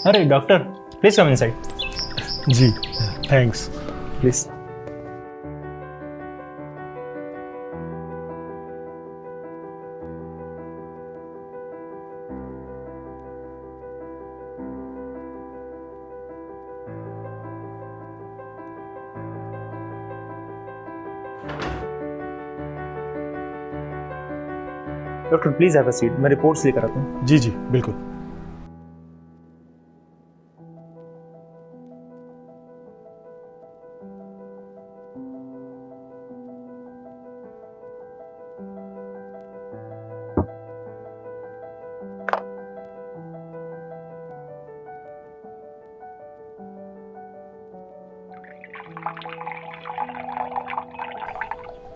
अरे doctor, please come inside. जी thanks. Please. Doctor please have a seat, मैं reports लेकर आता हूँ। जी जी बिल्कुल।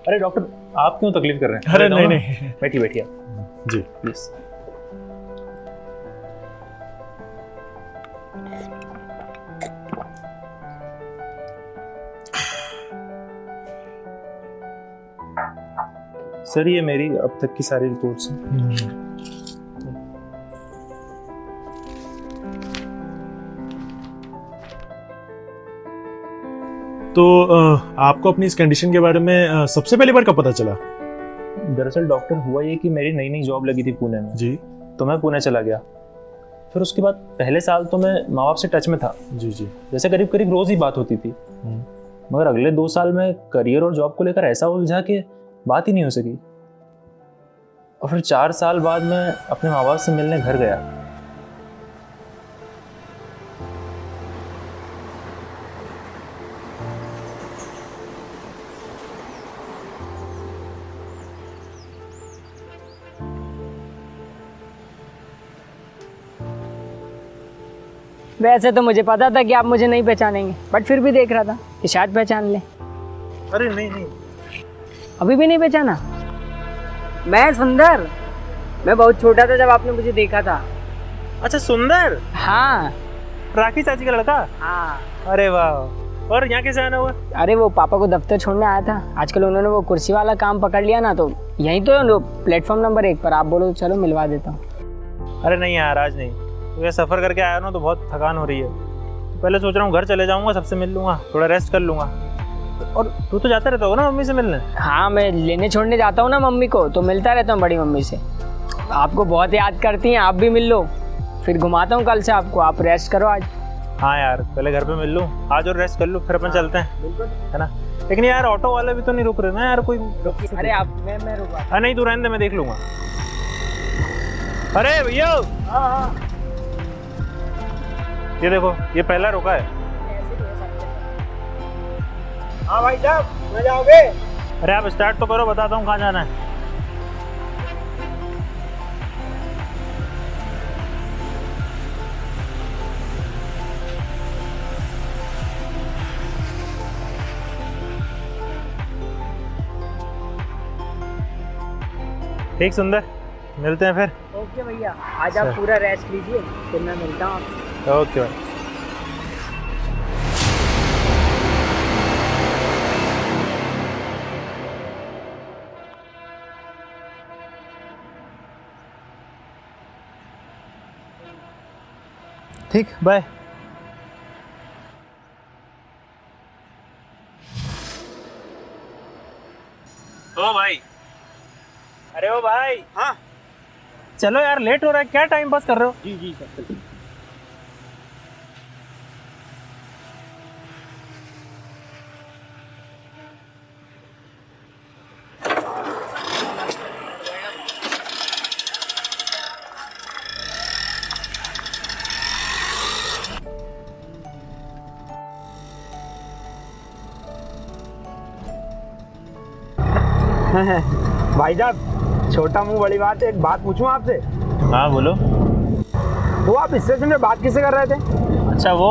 अरे डॉक्टर, आप क्यों तकलीफ कर रहे हैं? अरे मैं नहीं बताऊं ना? नहीं। बैठिए बैठिए जी प्लीज। सर ये मेरी अब तक की सारी रिपोर्ट्स हैं। तो आपको अपनी इस कंडीशन के बारे में सबसे पहली बार कब पता चला? दरअसल डॉक्टर हुआ ये कि मेरी नई नई जॉब लगी थी पुणे में, जी तो मैं पुणे चला गया। फिर उसके बाद पहले साल तो मैं माँ बाप से टच में था, जी जी। जैसे करीब करीब रोज ही बात होती थी। मगर अगले 2 साल में करियर और जॉब को लेकर ऐसा उलझा कि बात ही नहीं हो सकी। और फिर 4 साल बाद मैं अपने माँ बाप से मिलने घर गया। वैसे तो मुझे पता था कि आप मुझे नहीं पहचानेंगे, बट फिर भी देख रहा था कि शायद पहचान ले। अरे नहीं नहीं, अभी भी नहीं पहचाना? मैं सुंदर, मैं बहुत छोटा था जब आपने मुझे देखा था। अच्छा सुंदर, हाँ राखी चाची का लड़का। हाँ। अरे वाह, और यहाँ कैसे आना हुआ? अरे वो पापा को दफ्तर छोड़ने आया था। आजकल उन्होंने वो कुर्सी वाला काम पकड़ लिया ना, तो यहीं तो प्लेटफॉर्म नंबर 1 पर। आप बोलो तो चलो मिलवा देता हूँ। अरे नहीं यार, आज नहीं। तो ये सफ़र करके आया ना तो बहुत थकान हो रही है। तो पहले सोच रहा हूँ घर चले जाऊँगा, सबसे मिल लूँगा, थोड़ा रेस्ट कर लूँगा। और तू तो जाता रहता होगा ना मम्मी से मिलने? हाँ, मैं लेने छोड़ने जाता हूँ ना मम्मी को, तो मिलता रहता हूँ बड़ी मम्मी से। आपको बहुत याद करती हैं, आप भी मिल लो। फिर घुमाता हूँ कल से आपको, आप रेस्ट करो आज। हाँ यार, पहले घर पे मिल लूँ आज और रेस्ट कर लूँ, फिर अपन चलते हैं। बिल्कुल है ना? लेकिन यार ऑटो वाले भी तो नहीं रुक रहे ना यार, कोई अरे आप मैं रुका। हाँ नहीं, तू रहने दे, मैं देख लूँगा। अरे भैया, हाँ ये देखो, ये पहला रुका है। हाँ भाई साहब, मैं जाओगे? अरे आप स्टार्ट तो करो, बताता हूँ कहाँ जाना है। ठीक सुंदर, मिलते हैं फिर। ओके भैया, आज आप पूरा रेस्ट लीजिए, फिर मैं मिलता हूँ आपसे। ओके भाई। ठीक, बाय। ओ भाई, अरे ओ भाई, हाँ चलो यार, लेट हो रहा है, क्या टाइम पास कर रहे हो? जी जी सर। भाई साहब, छोटा मुंह बड़ी बात है, एक बात पूछूं आपसे? हाँ बोलो। वो आप स्टेशन में बात किससे कर रहे थे? अच्छा वो,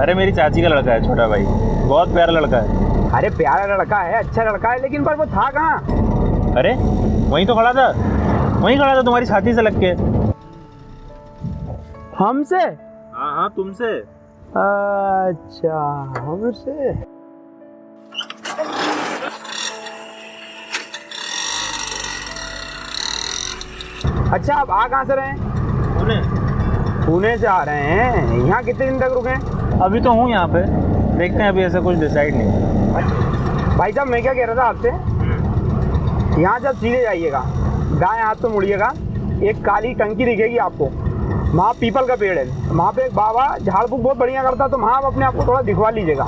अरे मेरी चाची का लड़का है, छोटा भाई, बहुत प्यारा लड़का है। अरे प्यारा लड़का है, अच्छा लड़का है, लेकिन पर वो था कहाँ? अरे वहीं तो खड़ा था, वहीं खड़ा था तुम्हारी छाती से लग के। हमसे? हाँ हाँ तुमसे। अच्छा हमसे। अच्छा, आप आ कहाँ से रहे हैं? पुणे। पुणे से आ रहे हैं, यहाँ कितने दिन तक रुके हैं? अभी तो हूँ यहाँ पे, देखते हैं, अभी ऐसा कुछ डिसाइड नहीं। अच्छा भाई साहब, मैं क्या कह रहा था आपसे, यहाँ जब सीधे जाइएगा, दाएं हाथ पे मुड़िएगा, एक काली टंकी दिखेगी आपको, वहाँ पीपल का पेड़ है, वहाँ पे एक बाबा झाड़ फूक बहुत बढ़िया करता, तो वहाँ आप अपने आप को थोड़ा दिखवा लीजिएगा।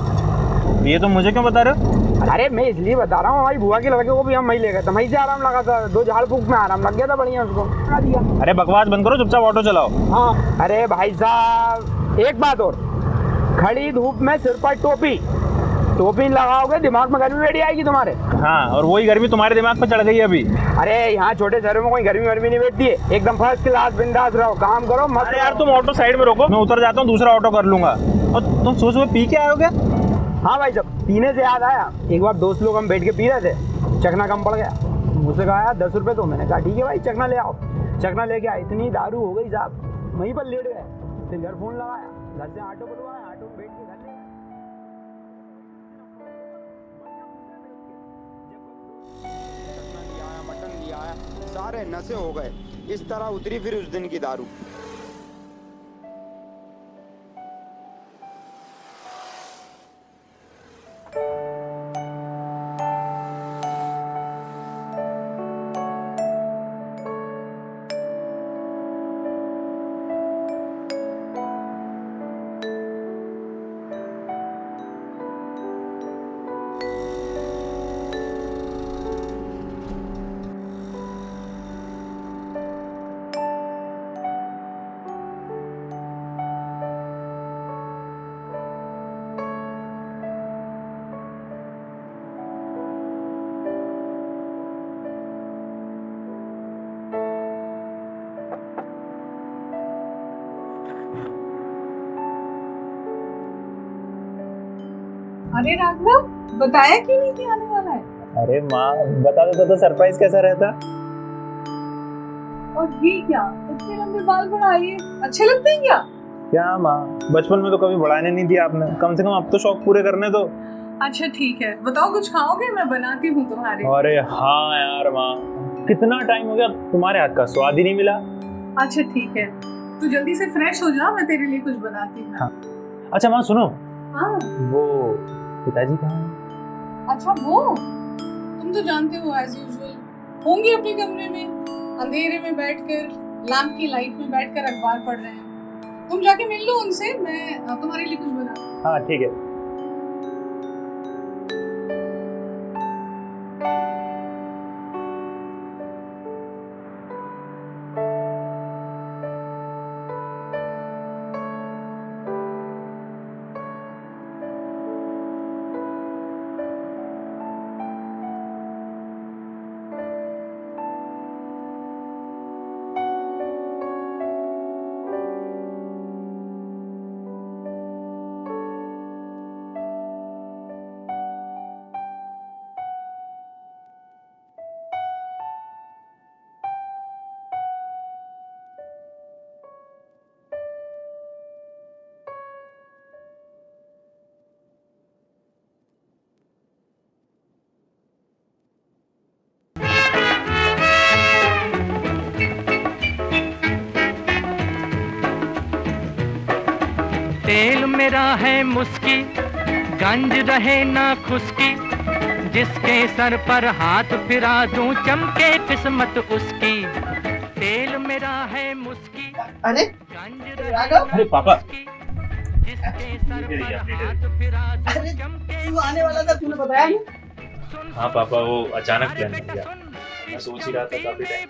ये तो मुझे क्यों बता रहे हो? अरे मैं इसलिए बता रहा हूँ, हमारी बुआ के लड़के को भी हम वहीं ले गए थे, वहीं से आराम लगा था, 2 झाड़ फूक में आराम लग गया था बढ़िया उसको, लगा दिया। अरे बकवास बंद करो, चुपचाप ऑटो चलाओ। हाँ अरे भाई साहब, एक बात और, खड़ी धूप में सिर पर टोपी लगाओगे, दिमाग में गर्मी बैठी आएगी तुम्हारे। हाँ, और वही गर्मी तुम्हारे दिमाग पे चढ़ गई अभी। अरे यहाँ छोटे शहरों में कोई गर्मी नहीं बैठती है, एकदम फर्स्ट क्लास बिंदास रहो, काम करो मत। अरे यार, तुम ऑटो साइड में रोको, मैं उतर जाता हूँ, दूसरा ऑटो कर लूंगा। और तुम सुबह पी के आओगे? हाँ भाई साहब, पीने से याद आया, एक बार दोस्त लोग हम बैठ के पी रहे थे, चखना कम पड़ गया, मुझसे कहा यार 10 रुपये, तो मैंने कहा ठीक है भाई चखना ले आओ। चखना लेके आया, इतनी दारू हो गई साहब, वहीं पर लेट गए, फिर घर फोन लगाया, घर से ऑटो बुलवाया, ऑटो में बैठ के घर ले गए। चखना लिया आया, मटन लिया आया, सारे नशे हो गए, इस तरह उतरी फिर उस दिन की दारू। अरे राघव, बताया क्यों नहीं कि आने वाला है? अरे माँ, बता दो तो सरप्राइज कैसा रहता? और ये क्या, इतने लंबे बाल बढ़ाए, अच्छे लगते हैं क्या? क्या माँ, बचपन में तो कभी बढ़ाने नहीं दिया आपने, कम से कम अब तो शौक पूरे करने दो। अच्छा ठीक है, बताओ कुछ खाओगे? मैं बनाती हूँ तुम्हारे। अरे हाँ यार माँ, कितना टाइम हो गया, तुम्हारे हाथ का स्वाद ही नहीं मिला। अच्छा ठीक है, तू जल्दी से फ्रेश हो जा, मैं तेरे लिए कुछ बनाती हूँ। हाँ। अच्छा माँ सुनो, हाँ वो पिताजी कहाँ हैं? अच्छा वो, तुम तो जानते हो एज यूजुअल होंगे अपने कमरे में, अंधेरे में बैठकर, लैंप की लाइट में बैठकर अखबार पढ़ रहे हैं। तुम जाके मिल लो उनसे, मैं तुम्हारे लिए कुछ बना। हाँ ठीक है। तेल मेरा है मुस्की, गंज रहे ना खुशकी, जिसके सर पर हाथ फिरा दूं चमके किस्मत उसकी। तेल मेरा है मुस्की, अरे गंज राघव, अरे पापा, जिसके सर पर हाथ फिरा दूं अरे चमके। तू आने वाला था, तूने बताया नहीं? हाँ पापा, वो अचानक प्लान बन गया, मैं सोच ही रहा था काफी टाइम।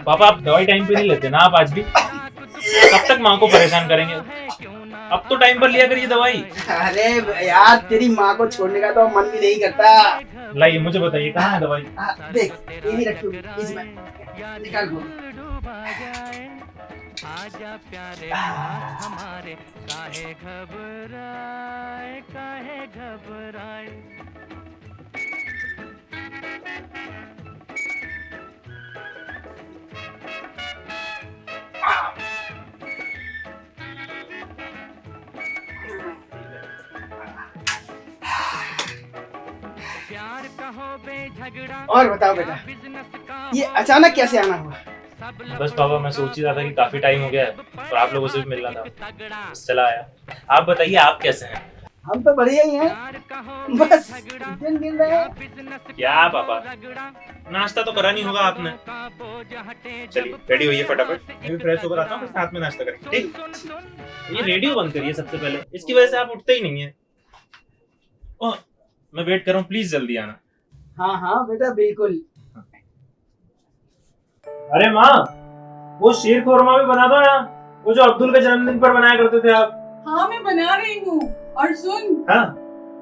पापा आप दवाई टाइम पे नहीं लेते ना, आप आज भी कब तक माँ को परेशान करेंगे? अब तो टाइम पर लिया करिए दवाई। अरे यार, तेरी माँ को छोड़ने का तो मन भी नहीं करता। लाइए मुझे बताइए कहाँ है दवाई? देख, यही रखी हुई इसमें, निकाल बोल। आजा प्यारे हाथ हमारे, काहे घबराए, काहे घबराए। प्यार कहो बे झगड़ा, और बताओ बेटा, बिजनेस का ये अचानक कैसे आना हुआ? बस पापा मैं सोच ही रहा था कि काफी टाइम हो गया है और आप लोगों से भी मिलना था, बस चला आया। आप बताइए आप कैसे हैं? हम तो बढ़िया ही हैं, बस दिन गिन रहे हैं। क्या पापा, नाश्ता तो करा नहीं होगा आपने? चलिए रेडी होइए फटाफट, मैं भी फ्रेश होकर आता हूँ, साथ में नाश्ता करेंगे, ठीक? ये रेडियो बंद करिए सबसे पहले, इसकी वजह से आप उठते ही नहीं है। ओह, मैं वेट कर रहा हूँ, प्लीज जल्दी आना। हाँ हाँ बेटा बिल्कुल। अरे माँ, वो शीर खोरमा भी बना दो यार, वो जो अब्दुल के जन्मदिन पर बनाया करते थे आप। हाँ मैं बना रही हूँ। और सुन, हाँ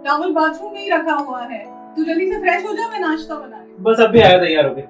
टॉवल बाथरूम में ही रखा हुआ है, तू जल्दी से फ्रेश हो जा, मैं नाश्ता बना रही हूँ। बस अब भी आया तैयार हो गए।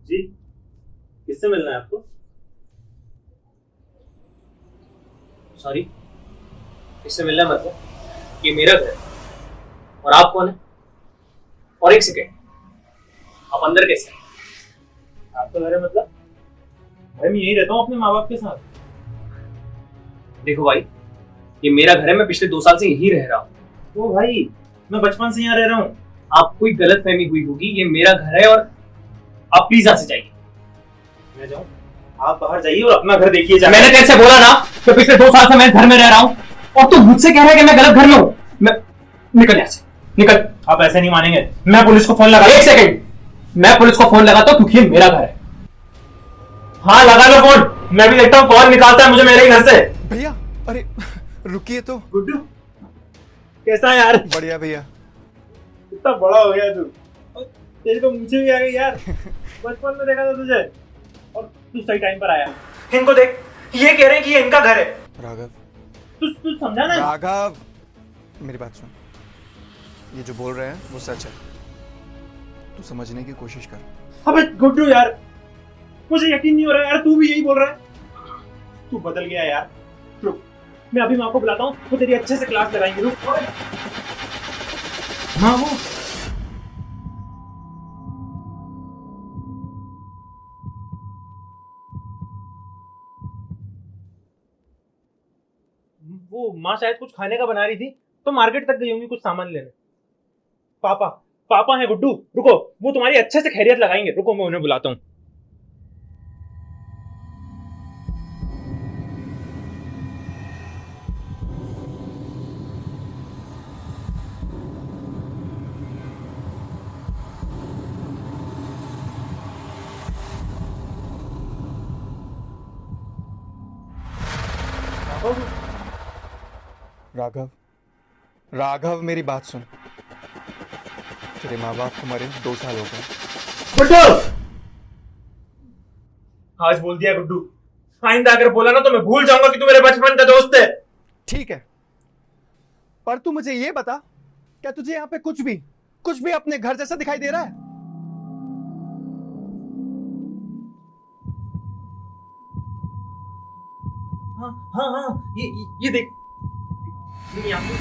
जी, किससे मिलना है आपको? सॉरी, किससे मिलना है मतलब? ये मेरा घर है और आप कौन है? और एक सेकेंड, आप अंदर कैसे हैं? आपका घर है मतलब? भाई मैं यही रहता हूँ अपने माँ बाप के साथ। देखो भाई, ये मेरा घर है, मैं पिछले 2 साल से यहीं रह रहा हूँ। ओ भाई, मैं बचपन से यहाँ रह रहा हूँ। आप कोई गलत फहमी हुई होगी, ये मेरा घर है और आप प्लीज यहाँ से जाइए। मैं जाऊँ? आप बाहर जाइए और अपना घर देखिए जाके। मैंने कैसे बोला ना कि पिछले 2 साल से मैं घर में रह रहा हूँ और तू मुझसे कह रहा है कि मैं गलत घर में हूँ। मैं निकल यहाँ से, निकल। आप ऐसे नहीं मानेंगे, मैं पुलिस को फोन लगा। एक सेकेंड, मैं पुलिस को फोन लगाता हूँ क्योंकि ये मेरा घर है। हाँ लगा लो फोन, मैं भी देखता हूँ कौन निकालता है मुझे मेरे ही घर से। भैया अरे रुकिए तो। गुड्डू कैसा है यार? बढ़िया भैया। कितना बड़ा हो गया तू, और तेरी तो मुझे भी आ गई यार। बचपन में देखा था तुझे और तू सही टाइम पर आया। इनको देख, ये कह रहे हैं कि ये इनका घर है। राघव, तू समझा ना? राघव मेरी बात सुन, ये जो बोल रहे हैं वो सच है, तू समझने की कोशिश कर। अबे गुड्डू यार, मुझे यकीन नहीं हो रहा यार, तू भी यही बोल रहा है। तू बदल गया यार। रुक, मैं अभी माँ को बुलाता हूँ, वो तेरी अच्छे से क्लास लगाएंगे। रुक माँ, वो माँ शायद कुछ खाने का बना रही थी तो मार्केट तक गई होंगी कुछ सामान लेने। पापा पापा है गुड्डू, रुको, वो तुम्हारी अच्छे से खैरियत लगाएंगे। रुको मैं उन्हें बुलाता हूँ। राघव, राघव मेरी बात सुन, तेरे माँ बाप को मरे 2 साल हो गए। गुड्डू, आज बोल दिया गुड्डू, आइंदा अगर बोला ना तो मैं भूल जाऊंगा कि तू मेरे बचपन का दोस्त है। ठीक है, पर तू मुझे ये बता, क्या तुझे यहाँ पे कुछ भी अपने घर जैसा दिखाई दे रहा है? हाँ हाँ हाँ, ये देख, ये यहाँ पे।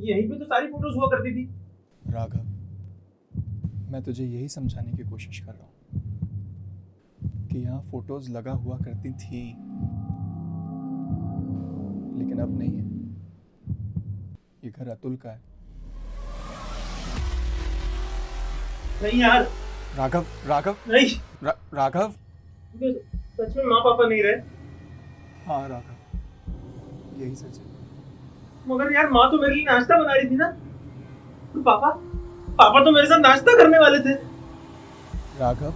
यहीं पे तो सारी फोटोज हुआ करती थी। राघव, मैं तुझे यही समझाने की कोशिश कर रहा हूँ कि यहाँ फोटोज लगा हुआ करती थी, लेकिन अब नहीं है। ये घर अतुल का है। नहीं यार। राघव, राघव नहीं। राघव, सच में माँ पापा नहीं रहे? हाँ राघव, यही सच है। मगर यार माँ तो मेरे लिए नाश्ता बना रही थी ना, तो पापा तो मेरे साथ नाश्ता करने वाले थे। राघव,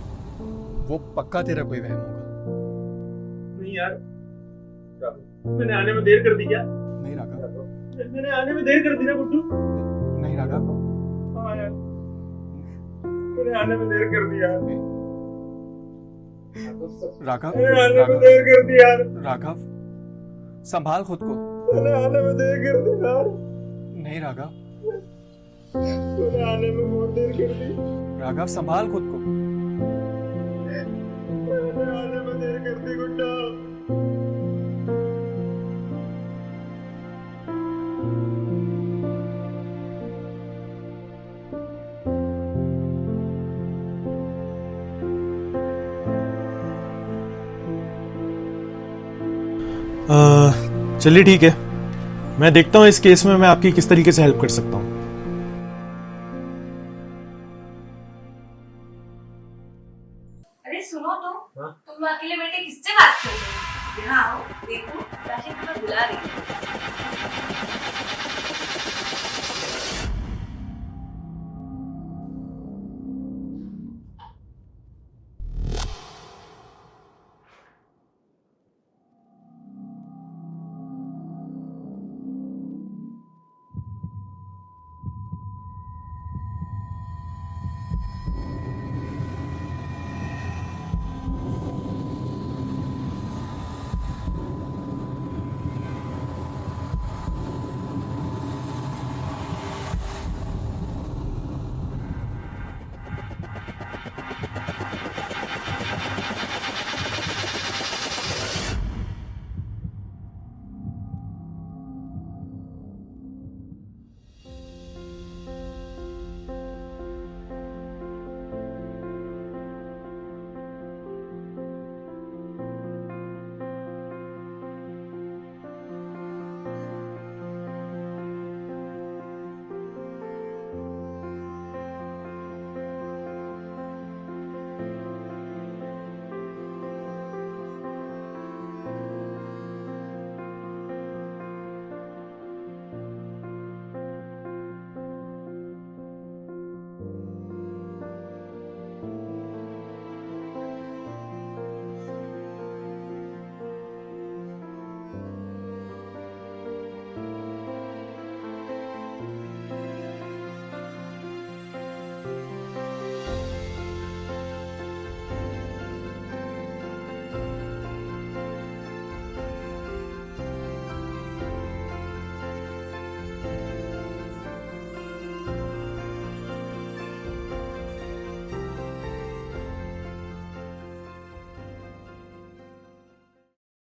वो पक्का तेरा कोई वहम होगा। नहीं यार, मैंने आने में देर कर दी क्या? नहीं राघव, मैंने आने में देर कर दी ना गुड्डू? नहीं राघव, हाँ यार, मैंने आने में देर कर दिया। राघव, मैंने आने में देर कर दी यार। राघव, संभाल खुद को। मैंने आने में देर कर दी यार। नहीं राघव, मैंने आने में बहुत देर कर दी। राघव संभाल खुद को। मैंने आने में देर कर दी गुड्डा। चलिए ठीक है, मैं देखता हूँ इस केस में मैं आपकी किस तरीके से हेल्प कर सकता हूँ। अरे सुनो तो, तुम अकेले बैठे किससे बात कर रहे हो? यहाँ आओ, देखो राशिद तुम्हें बुला रही है।